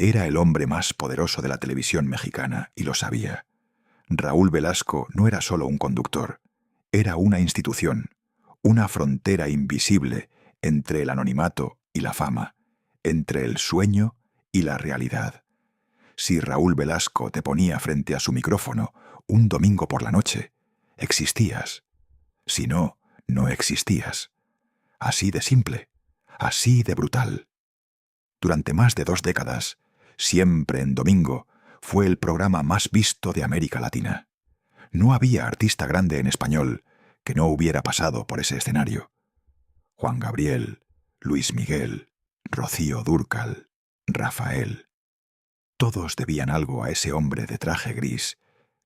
Era el hombre más poderoso de la televisión mexicana y lo sabía. Raúl Velasco no era solo un conductor, era una institución, una frontera invisible entre el anonimato y la fama, entre el sueño y la realidad. Si Raúl Velasco te ponía frente a su micrófono un domingo por la noche, existías. Si no, no existías. Así de simple, así de brutal. Durante más de 2 décadas, siempre en domingo, fue el programa más visto de América Latina. No había artista grande en español que no hubiera pasado por ese escenario. Juan Gabriel, Luis Miguel, Rocío Dúrcal, Rafael. Todos debían algo a ese hombre de traje gris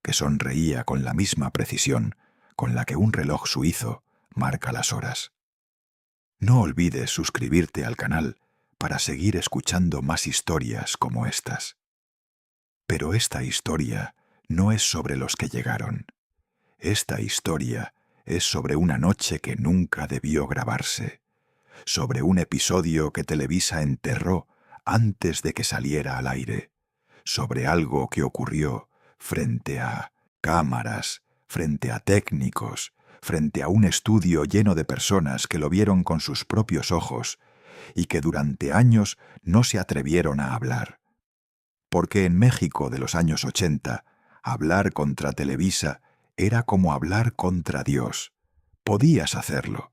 que sonreía con la misma precisión con la que un reloj suizo marca las horas. No olvides suscribirte al canal para seguir escuchando más historias como estas. Pero esta historia no es sobre los que llegaron. Esta historia es sobre una noche que nunca debió grabarse, sobre un episodio que Televisa enterró antes de que saliera al aire, sobre algo que ocurrió frente a cámaras, frente a técnicos, frente a un estudio lleno de personas que lo vieron con sus propios ojos y que durante años no se atrevieron a hablar. Porque en México de los años 80, hablar contra Televisa era como hablar contra Dios. Podías hacerlo,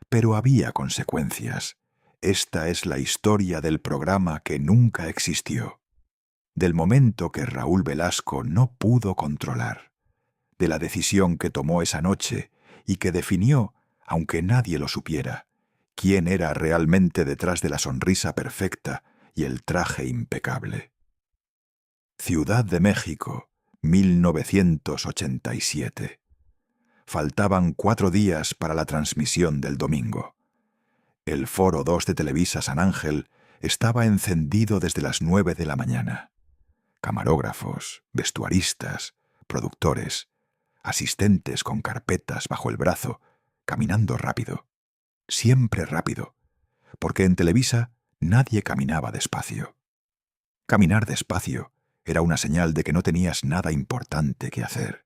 pero había consecuencias. Esta es la historia del programa que nunca existió, del momento que Raúl Velasco no pudo controlar, de la decisión que tomó esa noche y que definió, aunque nadie lo supiera, quién era realmente detrás de la sonrisa perfecta y el traje impecable. Ciudad de México, 1987. Faltaban 4 días para la transmisión del domingo. El Foro 2 de Televisa San Ángel estaba encendido desde las 9 de la mañana. Camarógrafos, vestuaristas, productores, asistentes con carpetas bajo el brazo, caminando rápido. Siempre rápido, porque en Televisa nadie caminaba despacio. Caminar despacio era una señal de que no tenías nada importante que hacer.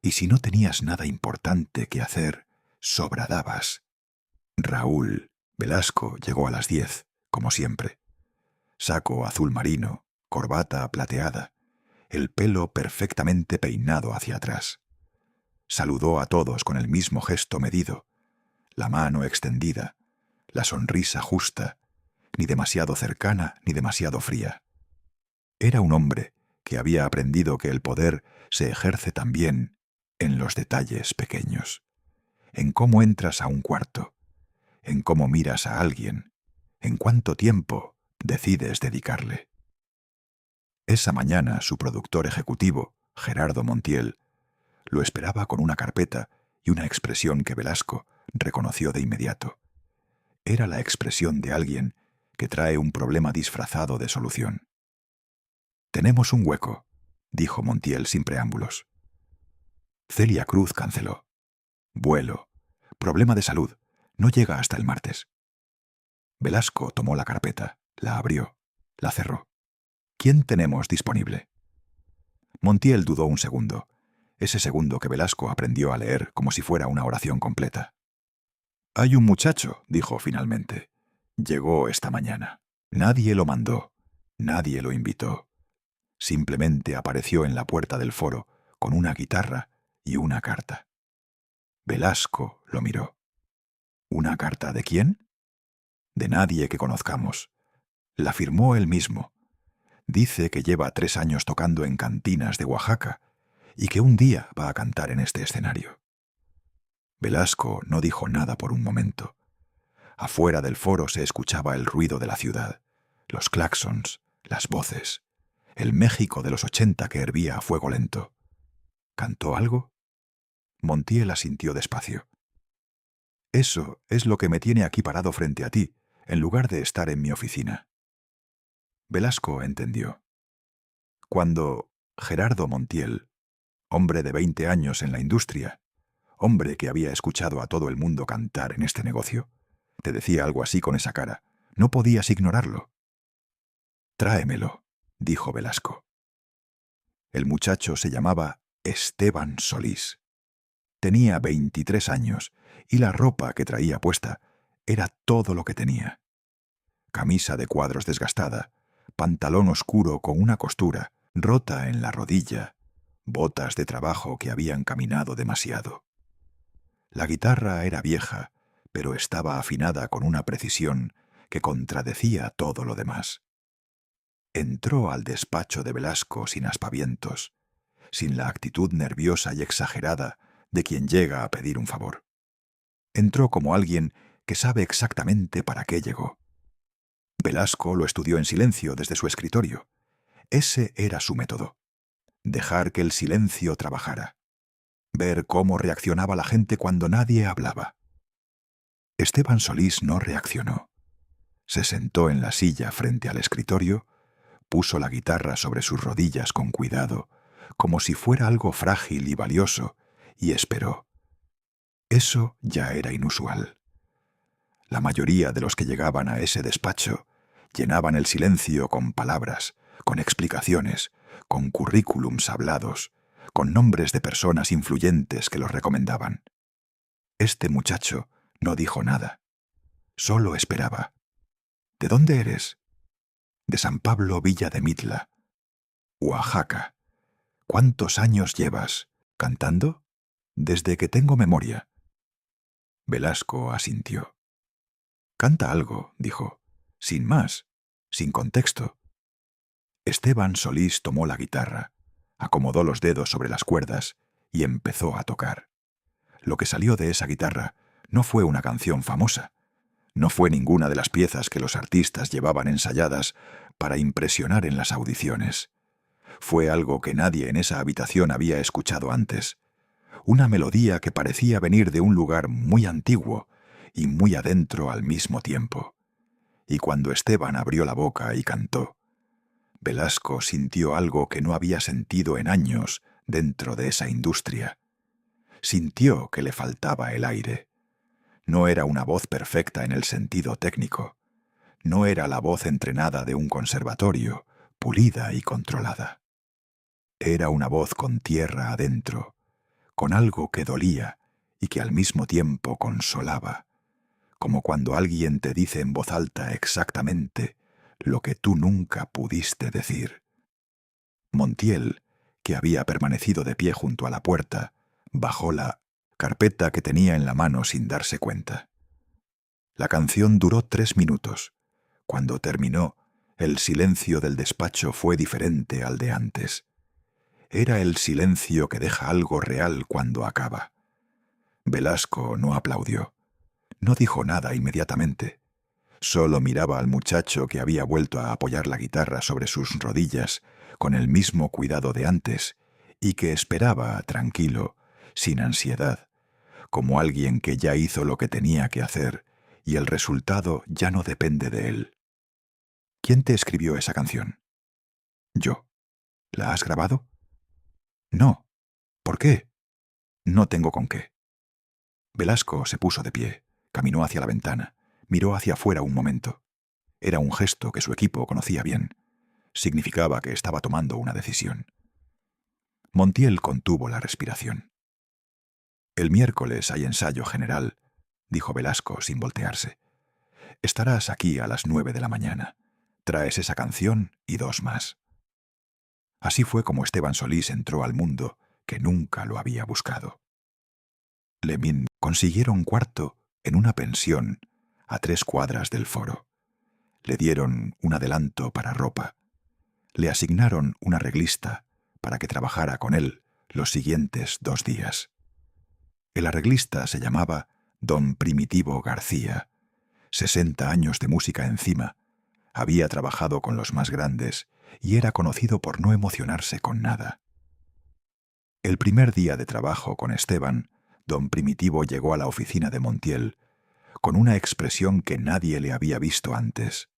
Y si no tenías nada importante que hacer, sobradabas. Raúl Velasco llegó a las 10, como siempre. Saco azul marino, corbata plateada, el pelo perfectamente peinado hacia atrás. Saludó a todos con el mismo gesto medido, la mano extendida, la sonrisa justa, ni demasiado cercana ni demasiado fría. Era un hombre que había aprendido que el poder se ejerce también en los detalles pequeños, en cómo entras a un cuarto, en cómo miras a alguien, en cuánto tiempo decides dedicarle. Esa mañana su productor ejecutivo, Gerardo Montiel, lo esperaba con una carpeta y una expresión que Velasco reconoció de inmediato. Era la expresión de alguien que trae un problema disfrazado de solución. «Tenemos un hueco», dijo Montiel sin preámbulos. Celia Cruz canceló. Vuelo. Problema de salud. No llega hasta el martes. Velasco tomó la carpeta, la abrió, la cerró. ¿Quién tenemos disponible? Montiel dudó un segundo, ese segundo que Velasco aprendió a leer como si fuera una oración completa. «Hay un muchacho», dijo finalmente. «Llegó esta mañana. Nadie lo mandó, nadie lo invitó. Simplemente apareció en la puerta del foro con una guitarra y una carta». Velasco lo miró. ¿Una carta de quién? De nadie que conozcamos. La firmó él mismo. Dice que lleva 3 años tocando en cantinas de Oaxaca y que un día va a cantar en este escenario. Velasco no dijo nada por un momento. Afuera del foro se escuchaba el ruido de la ciudad, los claxons, las voces, el México de los 80 que hervía a fuego lento. ¿Cantó algo? Montiel asintió despacio. «Eso es lo que me tiene aquí parado frente a ti, en lugar de estar en mi oficina». Velasco entendió. Cuando Gerardo Montiel, hombre de 20 años en la industria, hombre que había escuchado a todo el mundo cantar en este negocio, te decía algo así con esa cara, no podías ignorarlo. Tráemelo, dijo Velasco. El muchacho se llamaba Esteban Solís. Tenía 23 años y la ropa que traía puesta era todo lo que tenía. Camisa de cuadros desgastada, pantalón oscuro con una costura rota en la rodilla, botas de trabajo que habían caminado demasiado. La guitarra era vieja, pero estaba afinada con una precisión que contradecía todo lo demás. Entró al despacho de Velasco sin aspavientos, sin la actitud nerviosa y exagerada de quien llega a pedir un favor. Entró como alguien que sabe exactamente para qué llegó. Velasco lo estudió en silencio desde su escritorio. Ese era su método. Dejar que el silencio trabajara. Ver cómo reaccionaba la gente cuando nadie hablaba. Esteban Solís no reaccionó. Se sentó en la silla frente al escritorio, puso la guitarra sobre sus rodillas con cuidado, como si fuera algo frágil y valioso, y esperó. Eso ya era inusual. La mayoría de los que llegaban a ese despacho llenaban el silencio con palabras, con explicaciones, con currículums hablados, con nombres de personas influyentes que los recomendaban. Este muchacho no dijo nada. Solo esperaba. ¿De dónde eres? De San Pablo Villa de Mitla, Oaxaca. ¿Cuántos años llevas cantando? Desde que tengo memoria. Velasco asintió. Canta algo, dijo, sin más, sin contexto. Esteban Solís tomó la guitarra, acomodó los dedos sobre las cuerdas y empezó a tocar. Lo que salió de esa guitarra no fue una canción famosa, no fue ninguna de las piezas que los artistas llevaban ensayadas para impresionar en las audiciones. Fue algo que nadie en esa habitación había escuchado antes, una melodía que parecía venir de un lugar muy antiguo y muy adentro al mismo tiempo. Y cuando Esteban abrió la boca y cantó, Velasco sintió algo que no había sentido en años dentro de esa industria. Sintió que le faltaba el aire. No era una voz perfecta en el sentido técnico. No era la voz entrenada de un conservatorio, pulida y controlada. Era una voz con tierra adentro, con algo que dolía y que al mismo tiempo consolaba, como cuando alguien te dice en voz alta exactamente lo que tú nunca pudiste decir. Montiel, que había permanecido de pie junto a la puerta, bajó la carpeta que tenía en la mano sin darse cuenta. La canción duró 3 minutos. Cuando terminó, el silencio del despacho fue diferente al de antes. Era el silencio que deja algo real cuando acaba. Velasco no aplaudió. No dijo nada inmediatamente. Solo miraba al muchacho que había vuelto a apoyar la guitarra sobre sus rodillas con el mismo cuidado de antes y que esperaba, tranquilo, sin ansiedad, como alguien que ya hizo lo que tenía que hacer y el resultado ya no depende de él. ¿Quién te escribió esa canción? Yo. ¿La has grabado? No. ¿Por qué? No tengo con qué. Velasco se puso de pie, caminó hacia la ventana, miró hacia afuera un momento. Era un gesto que su equipo conocía bien. Significaba que estaba tomando una decisión. Montiel contuvo la respiración. El miércoles hay ensayo general, dijo Velasco sin voltearse. Estarás aquí a las 9 de la mañana. Traes esa canción y 2 más. Así fue como Esteban Solís entró al mundo que nunca lo había buscado. Lemin consiguieron cuarto en una pensión a 3 cuadras del foro. Le dieron un adelanto para ropa. Le asignaron un arreglista para que trabajara con él los siguientes 2 días. El arreglista se llamaba Don Primitivo García. 60 años de música encima. Había trabajado con los más grandes y era conocido por no emocionarse con nada. El primer día de trabajo con Esteban, Don Primitivo llegó a la oficina de Montiel con una expresión que nadie le había visto antes.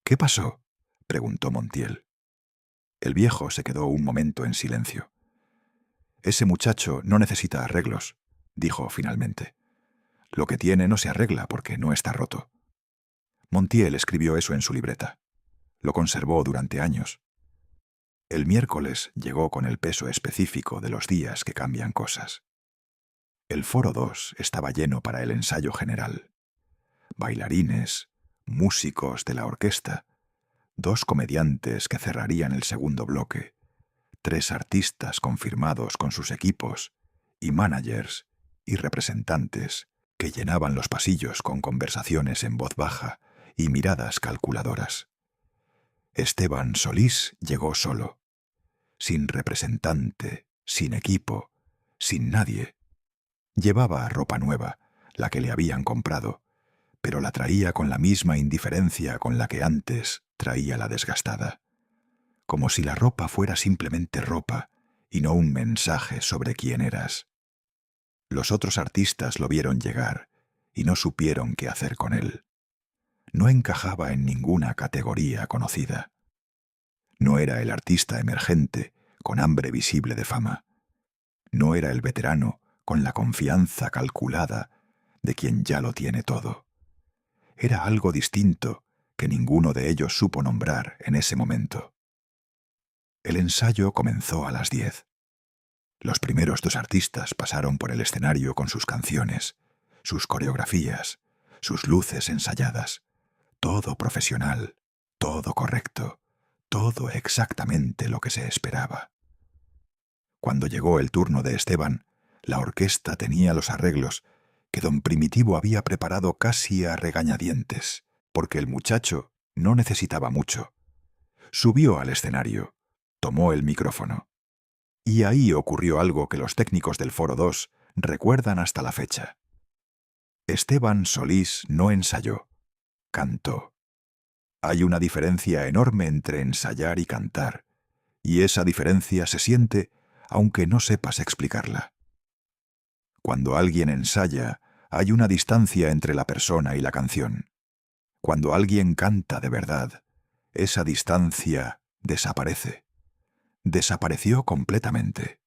¿Qué pasó?, preguntó Montiel. El viejo se quedó un momento en silencio. Ese muchacho no necesita arreglos, dijo finalmente. Lo que tiene no se arregla porque no está roto. Montiel escribió eso en su libreta. Lo conservó durante años. El miércoles llegó con el peso específico de los días que cambian cosas. El Foro 2 estaba lleno para el ensayo general. Bailarines, músicos de la orquesta, 2 comediantes que cerrarían el segundo bloque, 3 artistas confirmados con sus equipos, y managers y representantes que llenaban los pasillos con conversaciones en voz baja y miradas calculadoras. Esteban Solís llegó solo, sin representante, sin equipo, sin nadie. Llevaba ropa nueva, la que le habían comprado, pero la traía con la misma indiferencia con la que antes traía la desgastada, como si la ropa fuera simplemente ropa y no un mensaje sobre quién eras. Los otros artistas lo vieron llegar y no supieron qué hacer con él. No encajaba en ninguna categoría conocida. No era el artista emergente con hambre visible de fama. No era el veterano con la confianza calculada de quien ya lo tiene todo. Era algo distinto que ninguno de ellos supo nombrar en ese momento. El ensayo comenzó a las 10. Los primeros 2 artistas pasaron por el escenario con sus canciones, sus coreografías, sus luces ensayadas. Todo profesional, todo correcto, todo exactamente lo que se esperaba. Cuando llegó el turno de Esteban, la orquesta tenía los arreglos que don Primitivo había preparado casi a regañadientes, porque el muchacho no necesitaba mucho. Subió al escenario, tomó el micrófono. Y ahí ocurrió algo que los técnicos del Foro 2 recuerdan hasta la fecha. Esteban Solís no ensayó, cantó. Hay una diferencia enorme entre ensayar y cantar, y esa diferencia se siente aunque no sepas explicarla. Cuando alguien ensaya, hay una distancia entre la persona y la canción. Cuando alguien canta de verdad, esa distancia desaparece. Desapareció completamente.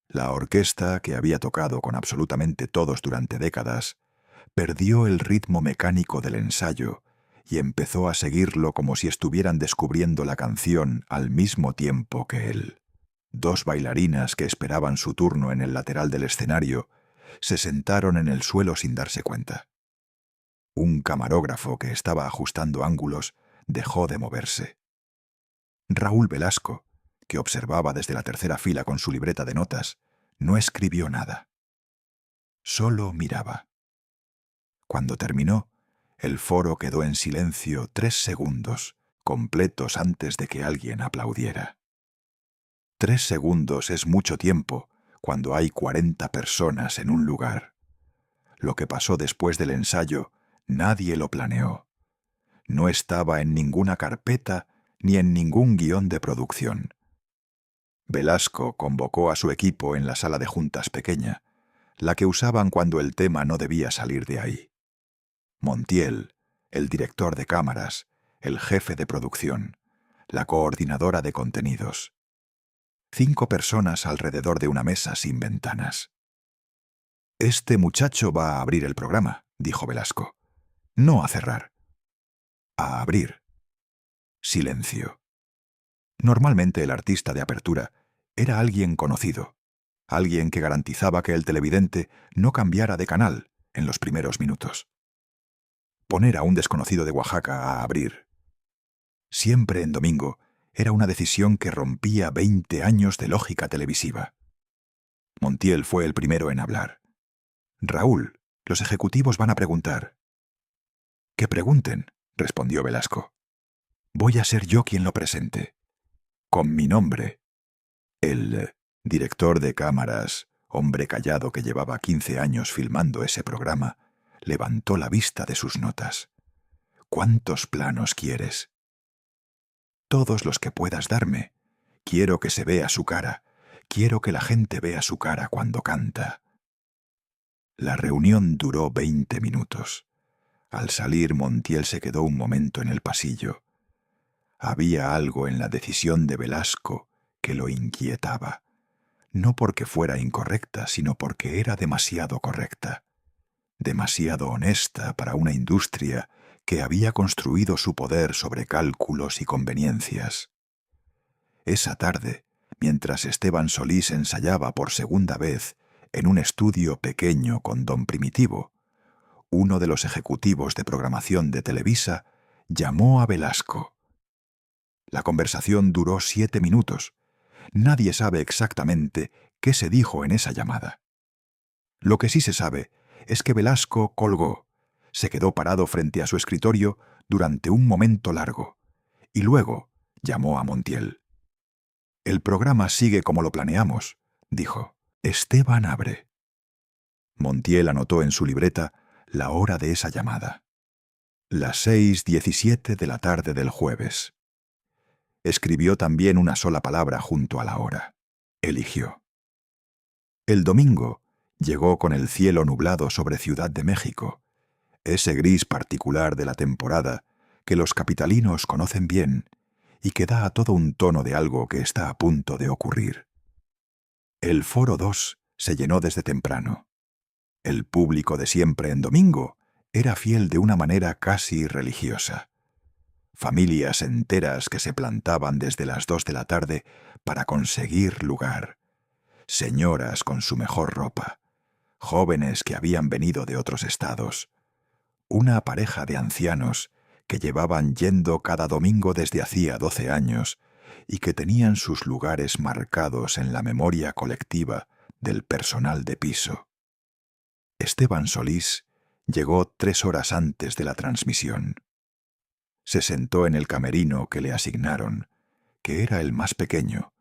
La orquesta, que había tocado con absolutamente todos durante décadas, perdió el ritmo mecánico del ensayo y empezó a seguirlo como si estuvieran descubriendo la canción al mismo tiempo que él. 2 bailarinas que esperaban su turno en el lateral del escenario se sentaron en el suelo sin darse cuenta. Un camarógrafo que estaba ajustando ángulos dejó de moverse. Raúl Velasco, que observaba desde la tercera fila con su libreta de notas, no escribió nada. Solo miraba. Cuando terminó, el foro quedó en silencio 3 segundos, completos antes de que alguien aplaudiera. 3 segundos es mucho tiempo cuando hay 40 personas en un lugar. Lo que pasó después del ensayo, nadie lo planeó. No estaba en ninguna carpeta ni en ningún guión de producción. Velasco convocó a su equipo en la sala de juntas pequeña, la que usaban cuando el tema no debía salir de ahí. Montiel, el director de cámaras, el jefe de producción, la coordinadora de contenidos. 5 personas alrededor de una mesa sin ventanas. «Este muchacho va a abrir el programa», dijo Velasco. «No a cerrar. A abrir». Silencio. Normalmente el artista de apertura era alguien conocido, alguien que garantizaba que el televidente no cambiara de canal en los primeros minutos. Poner a un desconocido de Oaxaca a abrir, siempre en domingo, era una decisión que rompía 20 años de lógica televisiva. Montiel fue el primero en hablar. «Raúl, los ejecutivos van a preguntar». «Que pregunten», respondió Velasco. «Voy a ser yo quien lo presente. Con mi nombre». El director de cámaras, hombre callado que llevaba 15 años filmando ese programa, levantó la vista de sus notas. «¿Cuántos planos quieres?» «Todos los que puedas darme. Quiero que se vea su cara. Quiero que la gente vea su cara cuando canta». La reunión duró 20 minutos. Al salir, Montiel se quedó un momento en el pasillo. Había algo en la decisión de Velasco que lo inquietaba. No porque fuera incorrecta, sino porque era demasiado correcta. Demasiado honesta para una industria que había construido su poder sobre cálculos y conveniencias. Esa tarde, mientras Esteban Solís ensayaba por segunda vez en un estudio pequeño con don Primitivo, uno de los ejecutivos de programación de Televisa llamó a Velasco. La conversación duró 7 minutos. Nadie sabe exactamente qué se dijo en esa llamada. Lo que sí se sabe es que Velasco colgó, se quedó parado frente a su escritorio durante un momento largo, y luego llamó a Montiel. «El programa sigue como lo planeamos», dijo. «Esteban abre». Montiel anotó en su libreta la hora de esa llamada. Las 6:17 de la tarde del jueves. Escribió también una sola palabra junto a la hora. Eligió. El domingo llegó con el cielo nublado sobre Ciudad de México, ese gris particular de la temporada que los capitalinos conocen bien y que da a todo un tono de algo que está a punto de ocurrir. El Foro 2 se llenó desde temprano. El público de siempre en domingo era fiel de una manera casi religiosa. Familias enteras que se plantaban desde las 2 de la tarde para conseguir lugar. Señoras con su mejor ropa. Jóvenes que habían venido de otros estados. Una pareja de ancianos que llevaban yendo cada domingo desde hacía 12 años y que tenían sus lugares marcados en la memoria colectiva del personal de piso. Esteban Solís llegó 3 horas antes de la transmisión. Se sentó en el camerino que le asignaron, que era el más pequeño,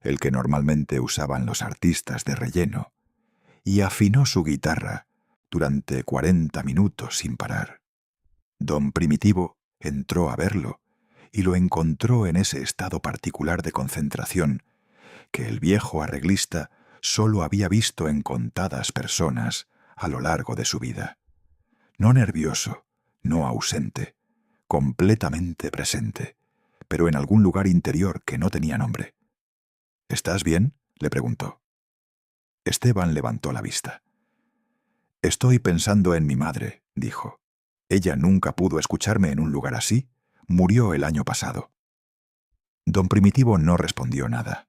el que normalmente usaban los artistas de relleno, y afinó su guitarra durante 40 minutos sin parar. Don Primitivo entró a verlo y lo encontró en ese estado particular de concentración que el viejo arreglista solo había visto en contadas personas a lo largo de su vida. No nervioso, no ausente, completamente presente, pero en algún lugar interior que no tenía nombre. «¿Estás bien?», le preguntó. Esteban levantó la vista. «Estoy pensando en mi madre», dijo. «Ella nunca pudo escucharme en un lugar así. Murió el año pasado». Don Primitivo no respondió nada.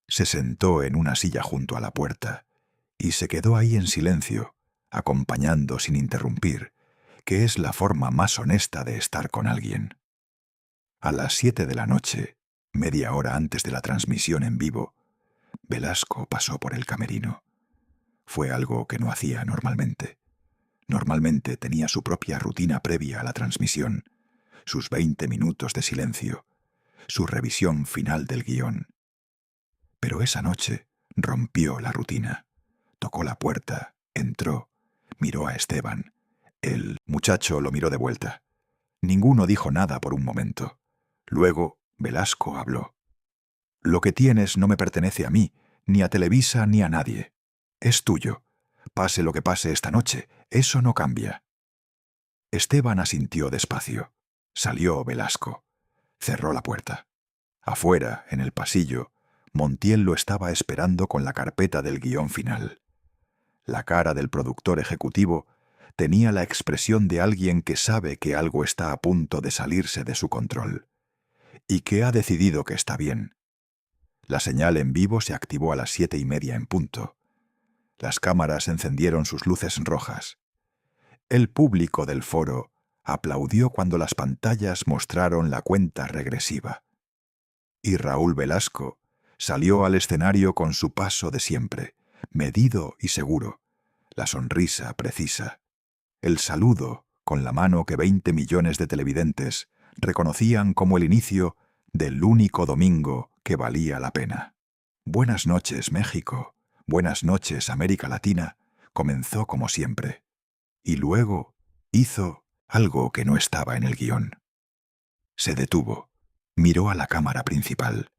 Se sentó en una silla junto a la puerta y se quedó ahí en silencio, acompañando sin interrumpir, que es la forma más honesta de estar con alguien. A las 7 de la noche, media hora antes de la transmisión en vivo, Velasco pasó por el camerino. Fue algo que no hacía normalmente. Normalmente tenía su propia rutina previa a la transmisión, sus 20 minutos de silencio, su revisión final del guión. Pero esa noche rompió la rutina. Tocó la puerta, entró, miró a Esteban. El muchacho lo miró de vuelta. Ninguno dijo nada por un momento. Luego Velasco habló. «Lo que tienes no me pertenece a mí, ni a Televisa ni a nadie. Es tuyo. Pase lo que pase esta noche, eso no cambia». Esteban asintió despacio. Salió Velasco. Cerró la puerta. Afuera, en el pasillo, Montiel lo estaba esperando con la carpeta del guión final. La cara del productor ejecutivo tenía la expresión de alguien que sabe que algo está a punto de salirse de su control y que ha decidido que está bien. La señal en vivo se activó a las 7:30 en punto. Las cámaras encendieron sus luces rojas. El público del foro aplaudió cuando las pantallas mostraron la cuenta regresiva. Y Raúl Velasco salió al escenario con su paso de siempre, medido y seguro, la sonrisa precisa, el saludo con la mano que 20 millones de televidentes reconocían como el inicio del único domingo que valía la pena. «Buenas noches, México. Buenas noches, América Latina», comenzó como siempre. Y luego hizo algo que no estaba en el guión. Se detuvo, miró a la cámara principal.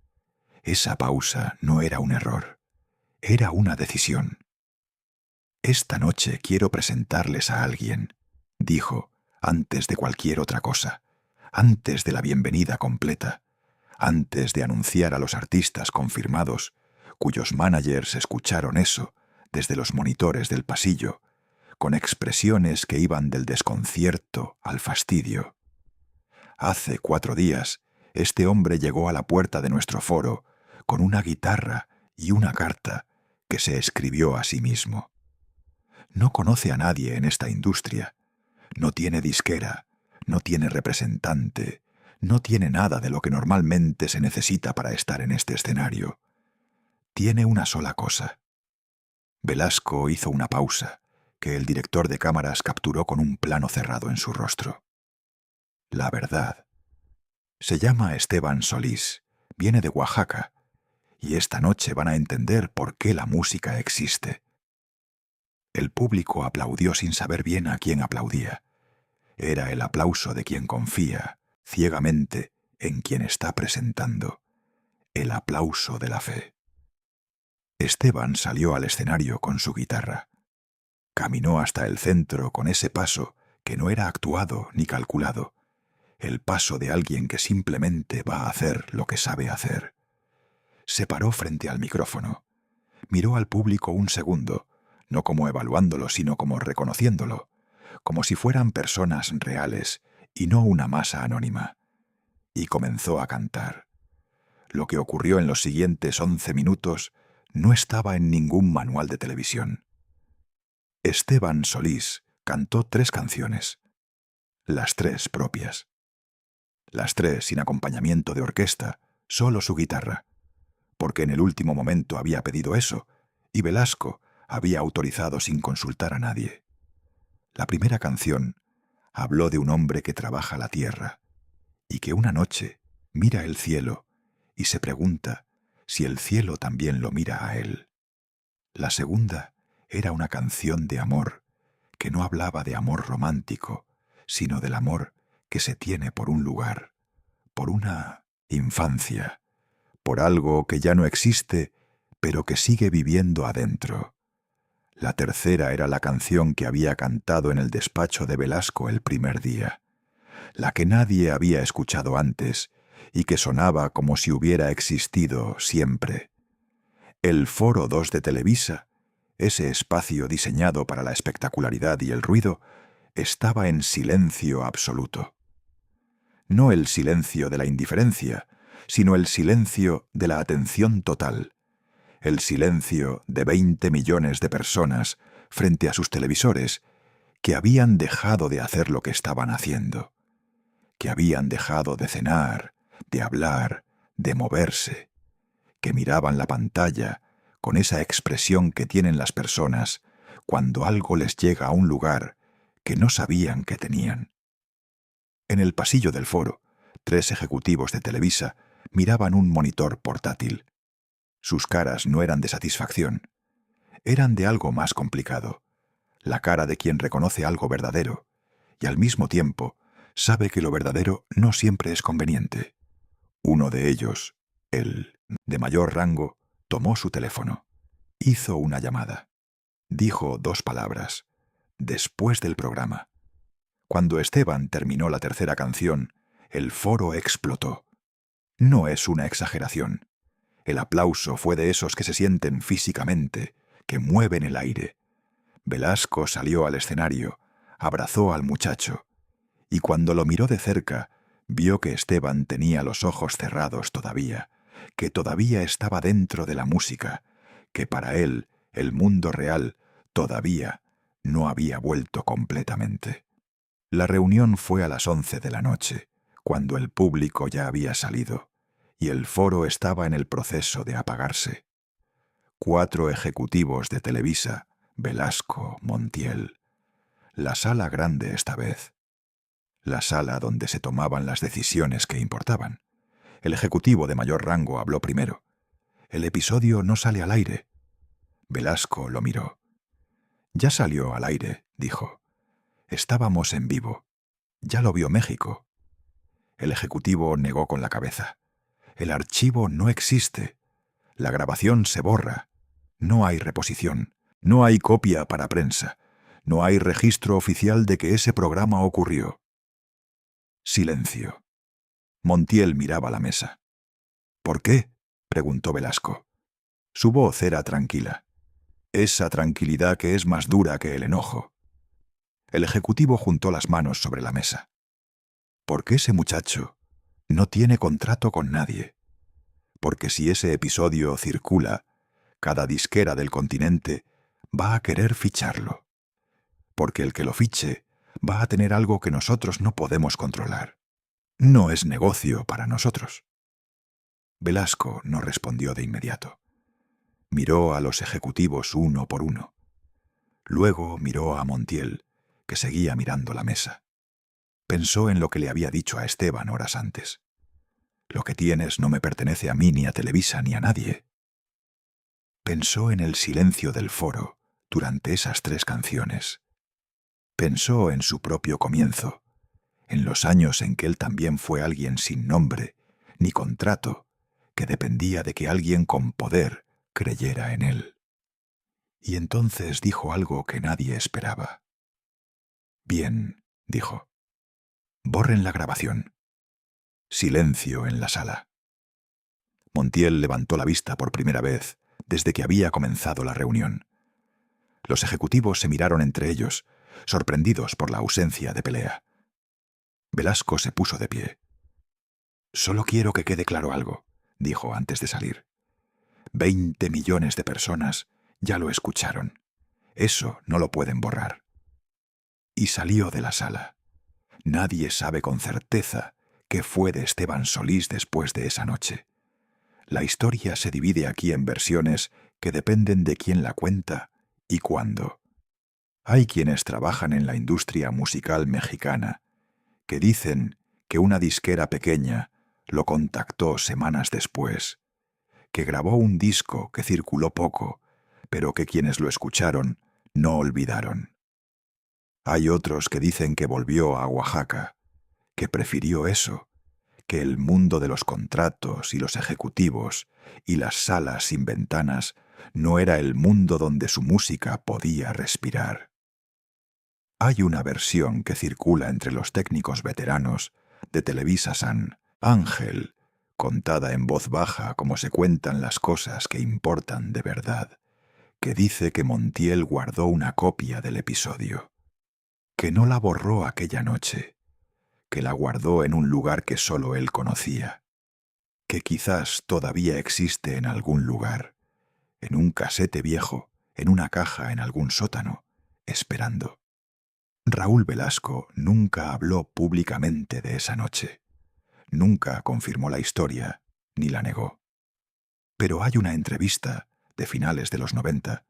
Esa pausa no era un error, era una decisión. «Esta noche quiero presentarles a alguien», dijo, antes de cualquier otra cosa, antes de la bienvenida completa, antes de anunciar a los artistas confirmados, cuyos managers escucharon eso desde los monitores del pasillo, con expresiones que iban del desconcierto al fastidio. Hace 4 días, este hombre llegó a la puerta de nuestro foro con una guitarra y una carta que se escribió a sí mismo. No conoce a nadie en esta industria. No tiene disquera, no tiene representante, no tiene nada de lo que normalmente se necesita para estar en este escenario. Tiene una sola cosa. Velasco hizo una pausa, que el director de cámaras capturó con un plano cerrado en su rostro. La verdad. Se llama Esteban Solís, viene de Oaxaca, y esta noche van a entender por qué la música existe. El público aplaudió sin saber bien a quién aplaudía. Era el aplauso de quien confía, ciegamente, en quien está presentando. El aplauso de la fe. Esteban salió al escenario con su guitarra. Caminó hasta el centro con ese paso que no era actuado ni calculado, el paso de alguien que simplemente va a hacer lo que sabe hacer. Se paró frente al micrófono. Miró al público un segundo, no como evaluándolo, sino como reconociéndolo, como si fueran personas reales y no una masa anónima. Y comenzó a cantar. Lo que ocurrió en los siguientes 11 minutos no estaba en ningún manual de televisión. Esteban Solís cantó 3 canciones, las 3 propias. Las 3 sin acompañamiento de orquesta, solo su guitarra, porque en el último momento había pedido eso, y Velasco había autorizado sin consultar a nadie. La primera canción habló de un hombre que trabaja la tierra, y que una noche mira el cielo y se pregunta si el cielo también lo mira a él. La segunda era una canción de amor, que no hablaba de amor romántico, sino del amor que se tiene por un lugar, por una infancia, por algo que ya no existe, pero que sigue viviendo adentro. La tercera era la canción que había cantado en el despacho de Velasco el primer día, la que nadie había escuchado antes y que sonaba como si hubiera existido siempre. El Foro 2 de Televisa, ese espacio diseñado para la espectacularidad y el ruido, estaba en silencio absoluto. No el silencio de la indiferencia, sino el silencio de la atención total, el silencio de 20 millones de personas frente a sus televisores que habían dejado de hacer lo que estaban haciendo, que habían dejado de cenar, de hablar, de moverse, que miraban la pantalla con esa expresión que tienen las personas cuando algo les llega a un lugar que no sabían que tenían. En el pasillo del foro, 3 ejecutivos de Televisa miraban un monitor portátil. Sus caras no eran de satisfacción, eran de algo más complicado, la cara de quien reconoce algo verdadero, y al mismo tiempo sabe que lo verdadero no siempre es conveniente. Uno de ellos, el de mayor rango, tomó su teléfono, hizo una llamada, dijo 2 palabras, después del programa. Cuando Esteban terminó la tercera canción, el foro explotó. No es una exageración. El aplauso fue de esos que se sienten físicamente, que mueven el aire. Velasco salió al escenario, abrazó al muchacho, y cuando lo miró de cerca, vio que Esteban tenía los ojos cerrados todavía, que todavía estaba dentro de la música, que para él el mundo real todavía no había vuelto completamente. La reunión fue a las 11 de la noche, cuando el público ya había salido, y el foro estaba en el proceso de apagarse. 4 ejecutivos de Televisa, Velasco, Montiel. La sala grande esta vez. La sala donde se tomaban las decisiones que importaban. El ejecutivo de mayor rango habló primero. El episodio no sale al aire. Velasco lo miró. Ya salió al aire, dijo. Estábamos en vivo. Ya lo vio México. El ejecutivo negó con la cabeza. El archivo no existe. La grabación se borra. No hay reposición. No hay copia para prensa. No hay registro oficial de que ese programa ocurrió. Silencio. Montiel miraba la mesa. ¿Por qué?, preguntó Velasco. Su voz era tranquila. Esa tranquilidad que es más dura que el enojo. El ejecutivo juntó las manos sobre la mesa. Porque ese muchacho no tiene contrato con nadie. Porque si ese episodio circula, cada disquera del continente va a querer ficharlo. Porque el que lo fiche va a tener algo que nosotros no podemos controlar. No es negocio para nosotros. Velasco no respondió de inmediato. Miró a los ejecutivos uno por uno. Luego miró a Montiel, que seguía mirando la mesa. Pensó en lo que le había dicho a Esteban horas antes. Lo que tienes no me pertenece a mí, ni a Televisa, ni a nadie. Pensó en el silencio del foro durante esas 3 canciones. Pensó en su propio comienzo, en los años en que él también fue alguien sin nombre, ni contrato, que dependía de que alguien con poder creyera en él. Y entonces dijo algo que nadie esperaba. Bien, dijo. Borren la grabación. Silencio en la sala. Montiel levantó la vista por primera vez desde que había comenzado la reunión. Los ejecutivos se miraron entre ellos, sorprendidos por la ausencia de pelea. Velasco se puso de pie. Solo quiero que quede claro algo, dijo antes de salir. 20 millones de personas ya lo escucharon. Eso no lo pueden borrar. Y salió de la sala. Nadie sabe con certeza qué fue de Esteban Solís después de esa noche. La historia se divide aquí en versiones que dependen de quién la cuenta y cuándo. Hay quienes trabajan en la industria musical mexicana que dicen que una disquera pequeña lo contactó semanas después, que grabó un disco que circuló poco, pero que quienes lo escucharon no olvidaron. Hay otros que dicen que volvió a Oaxaca, que prefirió eso, que el mundo de los contratos y los ejecutivos y las salas sin ventanas no era el mundo donde su música podía respirar. Hay una versión que circula entre los técnicos veteranos de Televisa San Ángel, contada en voz baja como se cuentan las cosas que importan de verdad, que dice que Montiel guardó una copia del episodio, que no la borró aquella noche, que la guardó en un lugar que solo él conocía, que quizás todavía existe en algún lugar, en un casete viejo, en una caja en algún sótano, esperando. Raúl Velasco nunca habló públicamente de esa noche. Nunca confirmó la historia, ni la negó. Pero hay una entrevista, de finales de los 90,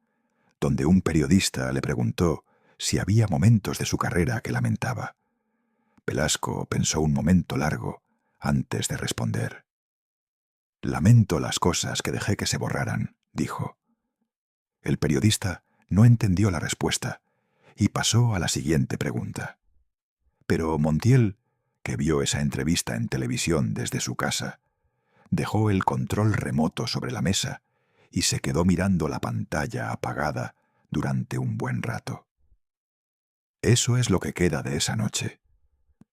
donde un periodista le preguntó si había momentos de su carrera que lamentaba. Velasco pensó un momento largo antes de responder. «Lamento las cosas que dejé que se borraran», dijo. El periodista no entendió la respuesta y pasó a la siguiente pregunta. Pero Montiel, que vio esa entrevista en televisión desde su casa, dejó el control remoto sobre la mesa y se quedó mirando la pantalla apagada durante un buen rato. Eso es lo que queda de esa noche.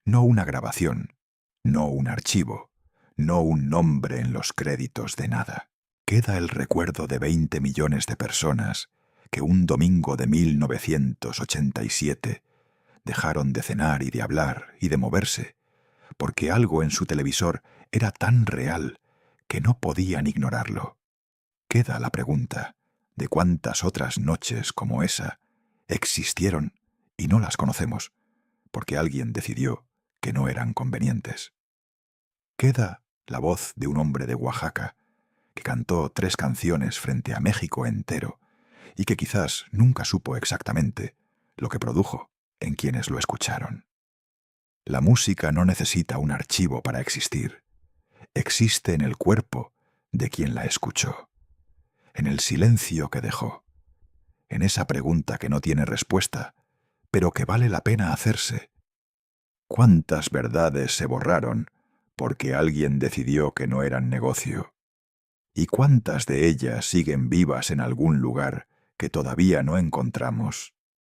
No una grabación, no un archivo, no un nombre en los créditos de nada. Queda el recuerdo de 20 millones de personas que un domingo de 1987 dejaron de cenar y de hablar y de moverse, porque algo en su televisor era tan real que no podían ignorarlo. Queda la pregunta de cuántas otras noches como esa existieron y no las conocemos, porque alguien decidió que no eran convenientes. Queda la voz de un hombre de Oaxaca que cantó 3 canciones frente a México entero y que quizás nunca supo exactamente lo que produjo en quienes lo escucharon. La música no necesita un archivo para existir. Existe en el cuerpo de quien la escuchó, en el silencio que dejó, en esa pregunta que no tiene respuesta, pero que vale la pena hacerse. ¿Cuántas verdades se borraron porque alguien decidió que no eran negocio? ¿Y cuántas de ellas siguen vivas en algún lugar que todavía no encontramos?